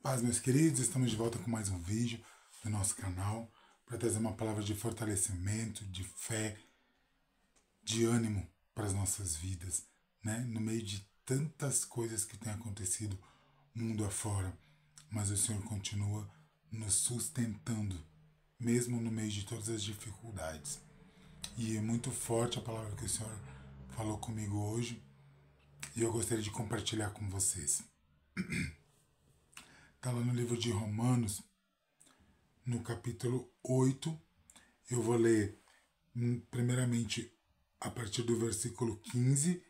Paz, meus queridos, estamos de volta com mais um vídeo do nosso canal para trazer uma palavra de fortalecimento, de fé, de ânimo para as nossas vidas, né? No meio de tantas coisas que têm acontecido mundo afora, mas o Senhor continua nos sustentando, mesmo no meio de todas as dificuldades. E é muito forte a palavra que o Senhor falou comigo hoje e eu gostaria de compartilhar com vocês. Está lá no livro de Romanos, no capítulo 8. Eu vou ler primeiramente a partir do versículo 15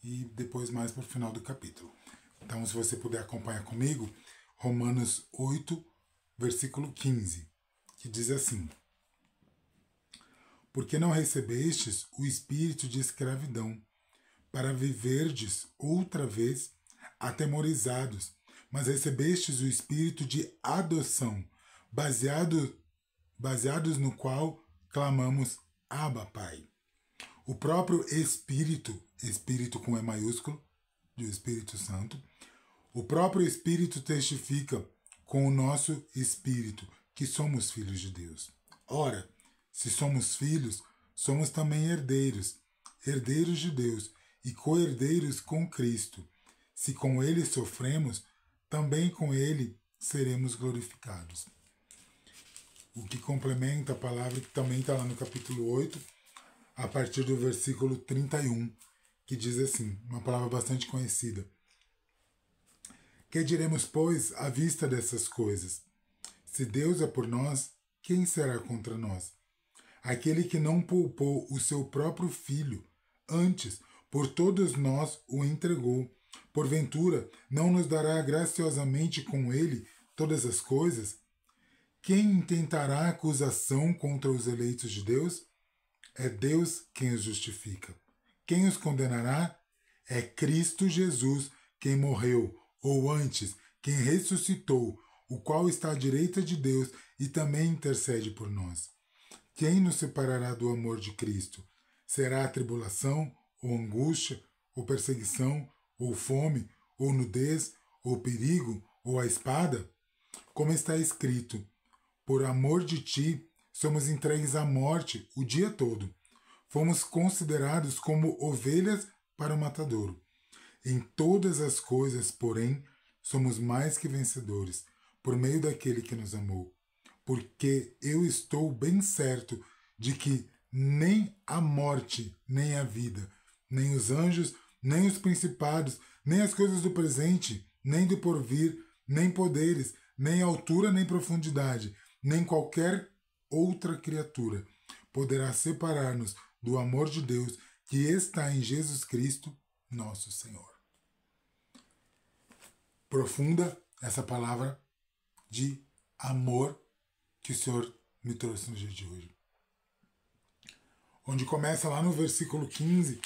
e depois mais para o final do capítulo. Então, se você puder acompanhar comigo, Romanos 8, versículo 15, que diz assim: Porque não recebestes o espírito de escravidão, para viverdes outra vez atemorizados, mas recebestes o espírito de adoção, baseados no qual clamamos Abba, Pai. O próprio Espírito com E maiúsculo, do Espírito Santo, o próprio Espírito testifica com o nosso espírito que somos filhos de Deus. Ora, se somos filhos, somos também herdeiros, herdeiros de Deus e co-herdeiros com Cristo. Se com Ele sofremos, também com Ele seremos glorificados. O que complementa a palavra que também está lá no capítulo 8, a partir do versículo 31, que diz assim, uma palavra bastante conhecida. Que diremos, pois, à vista dessas coisas? Se Deus é por nós, quem será contra nós? Aquele que não poupou o seu próprio filho, antes, por todos nós o entregou, porventura não nos dará graciosamente com ele todas as coisas? Quem intentará acusação contra os eleitos de Deus? É Deus quem os justifica. Quem os condenará? É Cristo Jesus, quem morreu, ou antes, quem ressuscitou, o qual está à direita de Deus e também intercede por nós. Quem nos separará do amor de Cristo? Será a tribulação, ou angústia, ou perseguição, ou fome, ou nudez, ou perigo, ou a espada? Como está escrito, por amor de ti, somos entregues à morte o dia todo. Fomos considerados como ovelhas para o matadouro. Em todas as coisas, porém, somos mais que vencedores, por meio daquele que nos amou. Porque eu estou bem certo de que nem a morte, nem a vida, nem os anjos, nem os principados, nem as coisas do presente, nem do porvir, nem poderes, nem altura, nem profundidade, nem qualquer outra criatura poderá separar-nos do amor de Deus que está em Jesus Cristo, nosso Senhor. Profunda essa palavra de amor que o Senhor me trouxe no dia de hoje. Onde começa lá no versículo 15,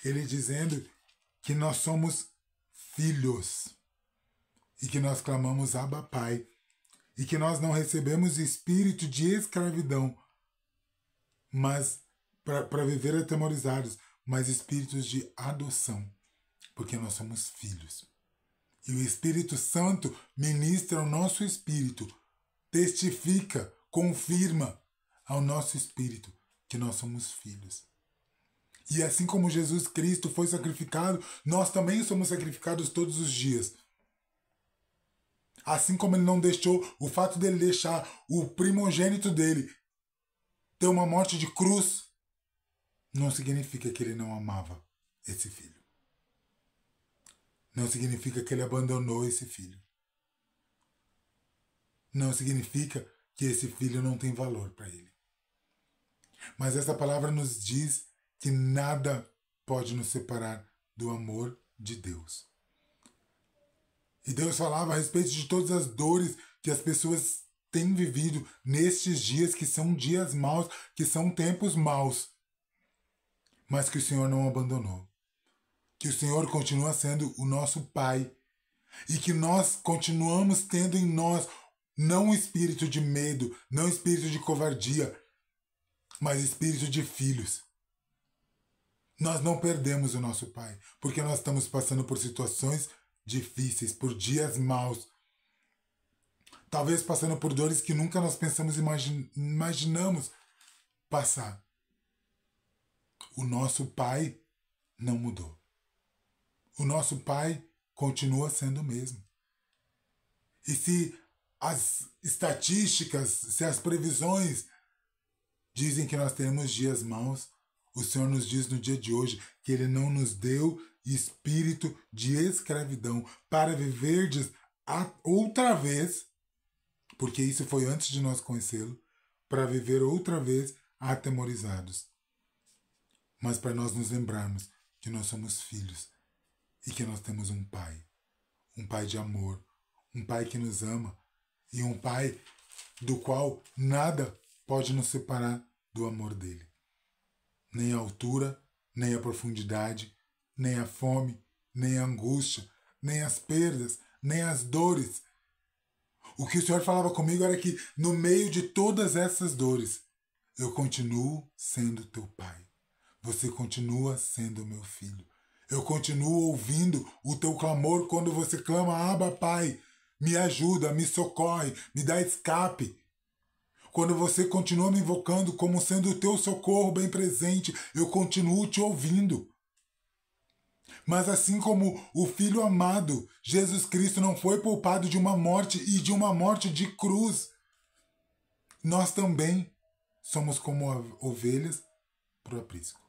ele dizendo que nós somos filhos e que nós clamamos Abba, Pai, e que nós não recebemos espírito de escravidão, mas para viver atemorizados, mas espíritos de adoção, porque nós somos filhos. E o Espírito Santo ministra ao nosso espírito, testifica, confirma ao nosso espírito que nós somos filhos. E assim como Jesus Cristo foi sacrificado, nós também somos sacrificados todos os dias. Assim como ele não deixou, o fato dele deixar o primogênito dele ter uma morte de cruz, não significa que ele não amava esse filho. Não significa que ele abandonou esse filho. Não significa que esse filho não tem valor para ele. Mas essa palavra nos diz que nada pode nos separar do amor de Deus. E Deus falava a respeito de todas as dores que as pessoas têm vivido nestes dias, que são dias maus, que são tempos maus. Mas que o Senhor não abandonou. Que o Senhor continua sendo o nosso Pai. E que nós continuamos tendo em nós não espírito de medo, não espírito de covardia, mas espírito de filhos. Nós não perdemos o nosso Pai, porque nós estamos passando por situações difíceis, por dias maus. talvez passando por dores que nunca nós pensamos, imaginamos passar. O nosso Pai não mudou. O nosso Pai continua sendo o mesmo. E se as estatísticas, se as previsões dizem que nós teremos dias maus, o Senhor nos diz no dia de hoje que Ele não nos deu espírito de escravidão para viverdes outra vez, porque isso foi antes de nós conhecê-lo, para viver outra vez atemorizados. Mas para nós nos lembrarmos que nós somos filhos e que nós temos um Pai de amor, um Pai que nos ama e um Pai do qual nada pode nos separar do amor dele. Nem a altura, nem a profundidade, nem a fome, nem a angústia, nem as perdas, nem as dores. O que o Senhor falava comigo era que no meio de todas essas dores, eu continuo sendo teu Pai. Você continua sendo meu filho. Eu continuo ouvindo o teu clamor quando você clama, Abba, Pai, me ajuda, me socorre, me dá escape. Quando você continua me invocando como sendo o teu socorro bem presente, eu continuo te ouvindo. Mas assim como o Filho amado, Jesus Cristo não foi poupado de uma morte e de uma morte de cruz, nós também somos como ovelhas para o aprisco.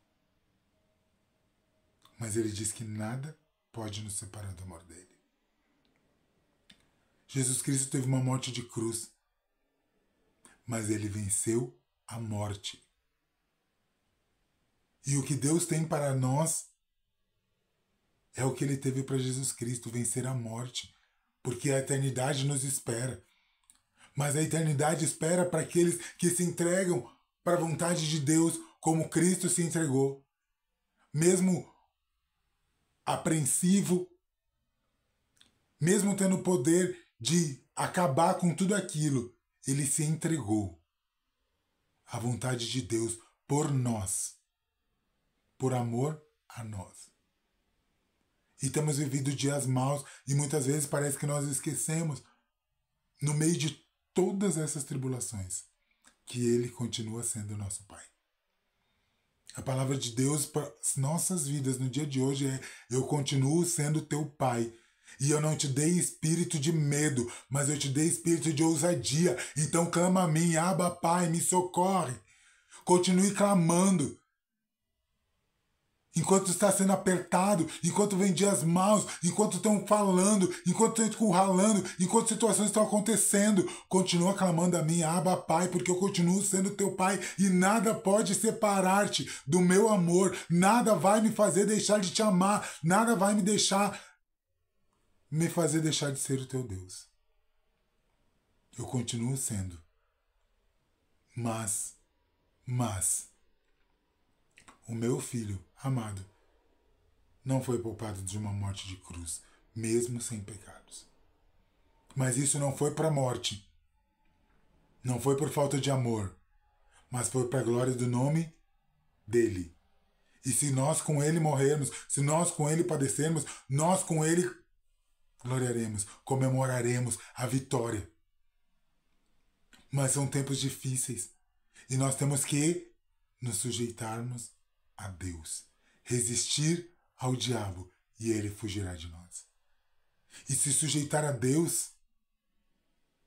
Mas ele diz que nada pode nos separar do amor dele. Jesus Cristo teve uma morte de cruz, mas ele venceu a morte. E o que Deus tem para nós é o que ele teve para Jesus Cristo, vencer a morte, porque a eternidade nos espera. Mas a eternidade espera para aqueles que se entregam para a vontade de Deus, como Cristo se entregou. Mesmo apreensivo, mesmo tendo o poder de acabar com tudo aquilo, ele se entregou à vontade de Deus por nós, por amor a nós. E temos vivido dias maus e muitas vezes parece que nós esquecemos, no meio de todas essas tribulações, que ele continua sendo nosso Pai. A palavra de Deus para as nossas vidas no dia de hoje é: eu continuo sendo teu Pai. E eu não te dei espírito de medo, mas eu te dei espírito de ousadia. Então clama a mim, Abba, Pai, me socorre. Continue clamando. Enquanto está sendo apertado, enquanto vem dias maus, enquanto estão falando, enquanto estão encurralando, enquanto situações estão acontecendo, continua clamando a mim, Abba, Pai, porque eu continuo sendo teu Pai e nada pode separar-te do meu amor, nada vai me fazer deixar de te amar, nada vai me fazer deixar de ser o teu Deus. Eu continuo sendo. Mas, o meu filho amado não foi poupado de uma morte de cruz, mesmo sem pecados. Mas isso não foi para a morte. Não foi por falta de amor, mas foi para a glória do nome dele. E se nós com ele morrermos, se nós com ele padecermos, nós com ele gloriaremos, comemoraremos a vitória. Mas são tempos difíceis e nós temos que nos sujeitarmos a Deus, resistir ao diabo e ele fugirá de nós. E se sujeitar a Deus,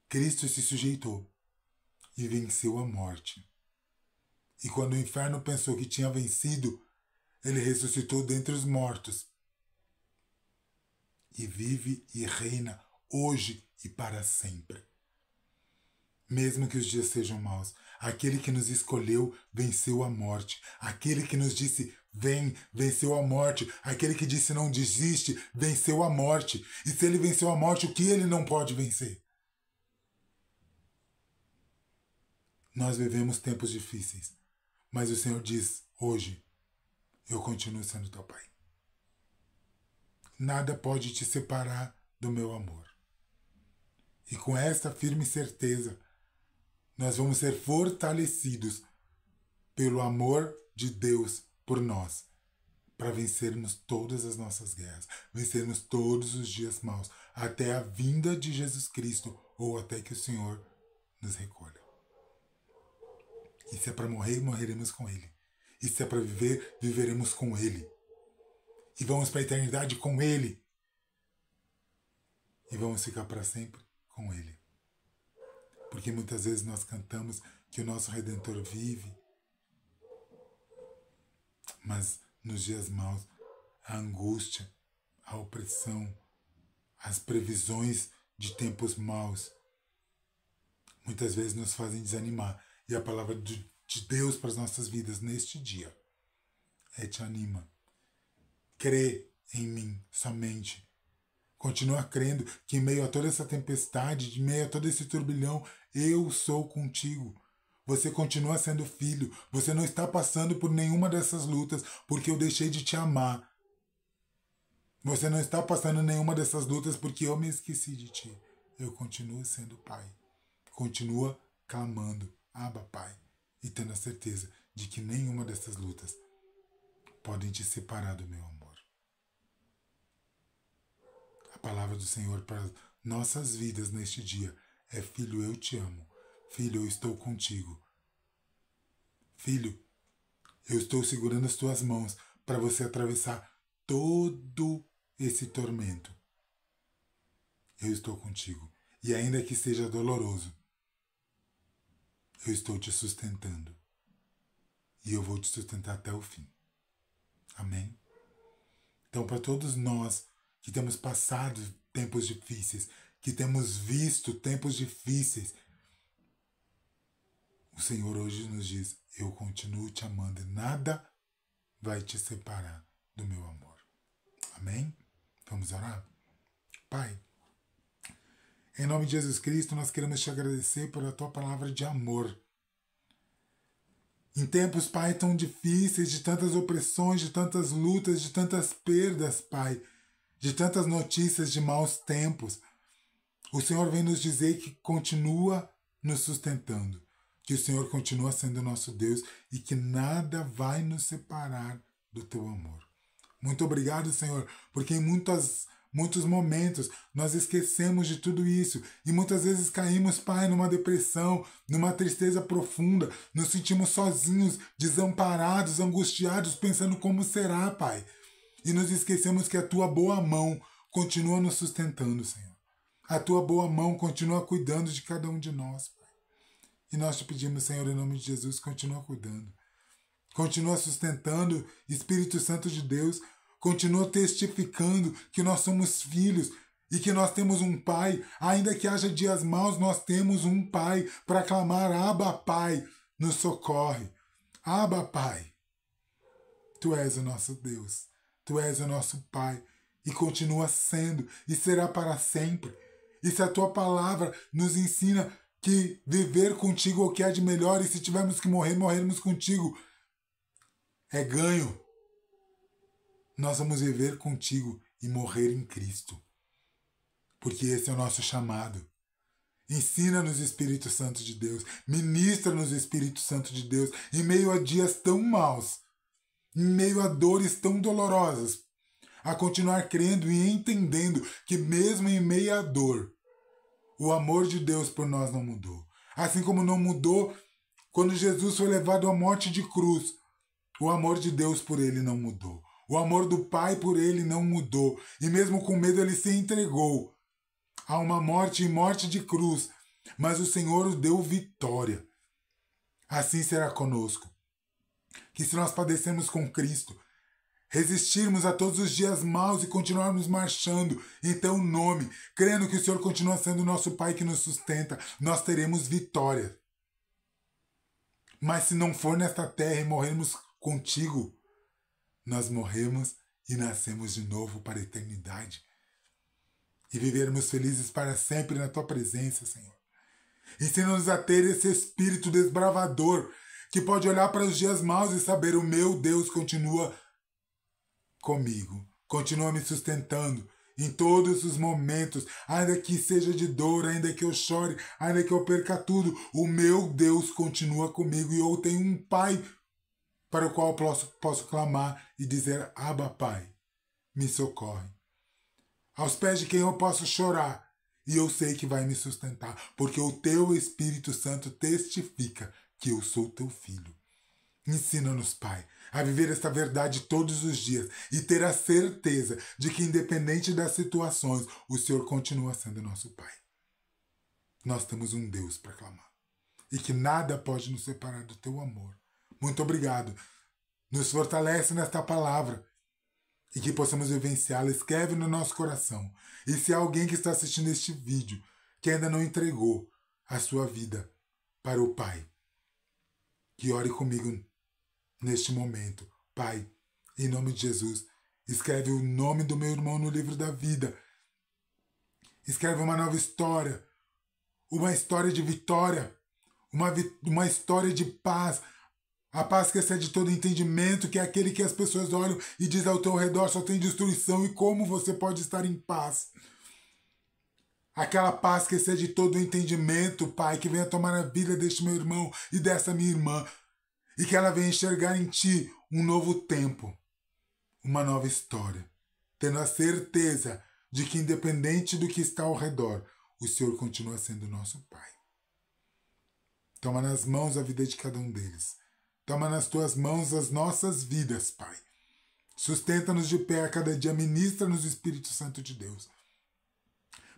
Cristo se sujeitou e venceu a morte. E quando o inferno pensou que tinha vencido, ele ressuscitou dentre os mortos e vive e reina hoje e para sempre. Mesmo que os dias sejam maus, aquele que nos escolheu venceu a morte. Aquele que nos disse vem, venceu a morte. Aquele que disse não desiste, venceu a morte. E se ele venceu a morte, o que ele não pode vencer? Nós vivemos tempos difíceis, mas o Senhor diz hoje, eu continuo sendo teu Pai. Nada pode te separar do meu amor. E com esta firme certeza, nós vamos ser fortalecidos pelo amor de Deus por nós, para vencermos todas as nossas guerras, vencermos todos os dias maus, até a vinda de Jesus Cristo ou até que o Senhor nos recolha. E se é para morrer, morreremos com Ele. E se é para viver, viveremos com Ele. E vamos para a eternidade com Ele. E vamos ficar para sempre com Ele. Porque muitas vezes nós cantamos que o nosso Redentor vive. Mas nos dias maus, a angústia, a opressão, as previsões de tempos maus, muitas vezes nos fazem desanimar. E a palavra de Deus para as nossas vidas neste dia te anima. Crê em mim somente. Continua crendo que em meio a toda essa tempestade, em meio a todo esse turbilhão, eu sou contigo. Você continua sendo filho. Você não está passando por nenhuma dessas lutas porque eu deixei de te amar. Você não está passando nenhuma dessas lutas porque eu me esqueci de ti. Eu continuo sendo pai. Continua clamando, Abba, Pai, e tendo a certeza de que nenhuma dessas lutas podem te separar do meu amor. A palavra do Senhor para nossas vidas neste dia é: filho, eu te amo. Filho, eu estou contigo. Filho, eu estou segurando as tuas mãos para você atravessar todo esse tormento. Eu estou contigo. E ainda que seja doloroso, eu estou te sustentando. E eu vou te sustentar até o fim. Amém? Então, para todos nós que temos passado tempos difíceis, que temos visto tempos difíceis, o Senhor hoje nos diz: eu continuo te amando e nada vai te separar do meu amor. Amém? Vamos orar? Pai, em nome de Jesus Cristo, nós queremos te agradecer pela tua palavra de amor. Em tempos, Pai, tão difíceis, de tantas opressões, de tantas lutas, de tantas perdas, Pai, de tantas notícias de maus tempos, o Senhor vem nos dizer que continua nos sustentando, que o Senhor continua sendo nosso Deus e que nada vai nos separar do teu amor. Muito obrigado, Senhor, porque em muitos momentos nós esquecemos de tudo isso e muitas vezes caímos, Pai, numa depressão, numa tristeza profunda, nos sentimos sozinhos, desamparados, angustiados, pensando como será, Pai. E nos esquecemos que a tua boa mão continua nos sustentando, Senhor. A tua boa mão continua cuidando de cada um de nós, Pai. E nós te pedimos, Senhor, em nome de Jesus, continua cuidando. Continua sustentando, Espírito Santo de Deus. Continua testificando que nós somos filhos e que nós temos um Pai. Ainda que haja dias maus, nós temos um Pai para clamar: Abba, Pai, nos socorre. Abba, Pai, Tu és o nosso Deus. Tu és o nosso Pai e continua sendo e será para sempre. E se a Tua palavra nos ensina que viver contigo é o que há de melhor, e se tivermos que morrer, morrermos contigo, é ganho. Nós vamos viver contigo e morrer em Cristo. Porque esse é o nosso chamado. Ensina-nos, Espírito Santo de Deus. Ministra-nos, Espírito Santo de Deus, em meio a dias tão maus, em meio a dores tão dolorosas, a continuar crendo e entendendo que mesmo em meio à dor, o amor de Deus por nós não mudou. Assim como não mudou quando Jesus foi levado à morte de cruz, o amor de Deus por ele não mudou. O amor do Pai por ele não mudou. E mesmo com medo ele se entregou a uma morte e morte de cruz. Mas o Senhor deu vitória. Assim será conosco. Que se nós padecemos com Cristo, resistirmos a todos os dias maus e continuarmos marchando em teu nome, crendo que o Senhor continua sendo o nosso Pai que nos sustenta, nós teremos vitória. Mas se não for nesta terra e morrermos contigo, nós morremos e nascemos de novo para a eternidade. E vivermos felizes para sempre na tua presença, Senhor. Ensina-nos a ter esse espírito desbravador que pode olhar para os dias maus e saber: o meu Deus continua comigo, continua me sustentando em todos os momentos, ainda que seja de dor, ainda que eu chore, ainda que eu perca tudo, o meu Deus continua comigo e eu tenho um Pai para o qual posso clamar e dizer: Abba, Pai, me socorre. aos pés de quem eu posso chorar. E eu sei que vai me sustentar, porque o teu Espírito Santo testifica que eu sou teu filho. Ensina-nos, Pai, a viver esta verdade todos os dias e ter a certeza de que, independente das situações, o Senhor continua sendo nosso Pai. Nós temos um Deus para clamar e que nada pode nos separar do teu amor. Muito obrigado. Nos fortalece nesta palavra e que possamos vivenciá-la. Escreve no nosso coração. E se há alguém que está assistindo este vídeo que ainda não entregou a sua vida para o Pai, que ore comigo neste momento. Pai, em nome de Jesus, escreve o nome do meu irmão no livro da vida. Escreve uma nova história, uma história de vitória, uma história de paz. A paz que excede todo entendimento, que é aquele que as pessoas olham e dizem ao teu redor só tem destruição e como você pode estar em paz. Aquela paz que excede todo entendimento, Pai, que venha tomar a vida deste meu irmão e dessa minha irmã. E que ela venha enxergar em Ti um novo tempo, uma nova história. Tendo a certeza de que, independente do que está ao redor, o Senhor continua sendo nosso Pai. Toma nas mãos a vida de cada um deles. Toma nas Tuas mãos as nossas vidas, Pai. Sustenta-nos de pé a cada dia. Ministra-nos o Espírito Santo de Deus.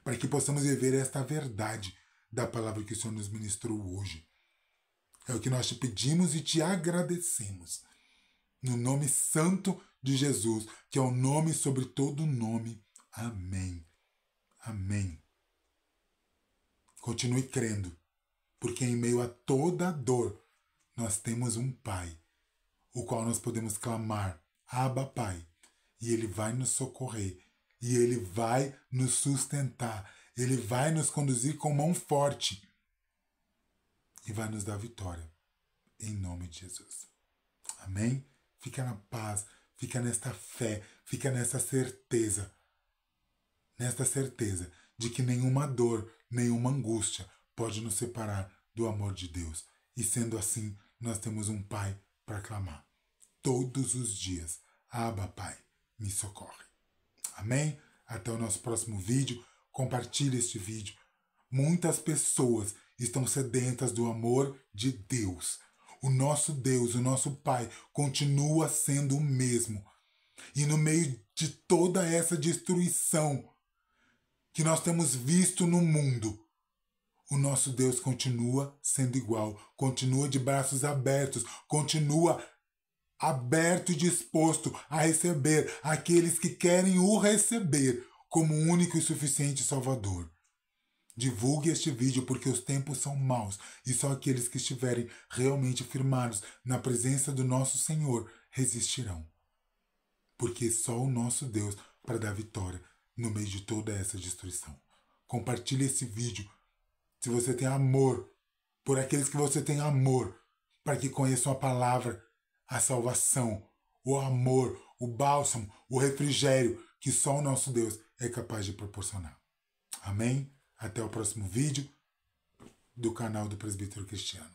Para que possamos viver esta verdade da palavra que o Senhor nos ministrou hoje. É o que nós te pedimos e te agradecemos. No nome santo de Jesus, que é o nome sobre todo nome. Amém. Amém. Continue crendo, porque em meio a toda dor, nós temos um Pai, o qual nós podemos clamar, Abba, Pai, e Ele vai nos socorrer, e Ele vai nos sustentar, Ele vai nos conduzir com mão forte, e vai nos dar vitória, em nome de Jesus. Amém? Fica na paz, fica nesta fé, fica nesta certeza de que nenhuma dor, nenhuma angústia pode nos separar do amor de Deus. E sendo assim, nós temos um Pai para clamar todos os dias. Abba, Pai, me socorre. Amém? Até o nosso próximo vídeo. Compartilhe este vídeo. Muitas pessoas estão sedentas do amor de Deus. O nosso Deus, o nosso Pai, continua sendo o mesmo. E no meio de toda essa destruição que nós temos visto no mundo, o nosso Deus continua sendo igual, continua de braços abertos, continua aberto e disposto a receber aqueles que querem o receber como único e suficiente Salvador. Divulgue este vídeo porque os tempos são maus e só aqueles que estiverem realmente firmados na presença do nosso Senhor resistirão. Porque só o nosso Deus para dar vitória no meio de toda essa destruição. Compartilhe esse vídeo se você tem amor por aqueles que você tem amor, para que conheçam a palavra, a salvação, o amor, o bálsamo, o refrigério que só o nosso Deus é capaz de proporcionar. Amém? Até o próximo vídeo do canal do Presbítero Cristiano.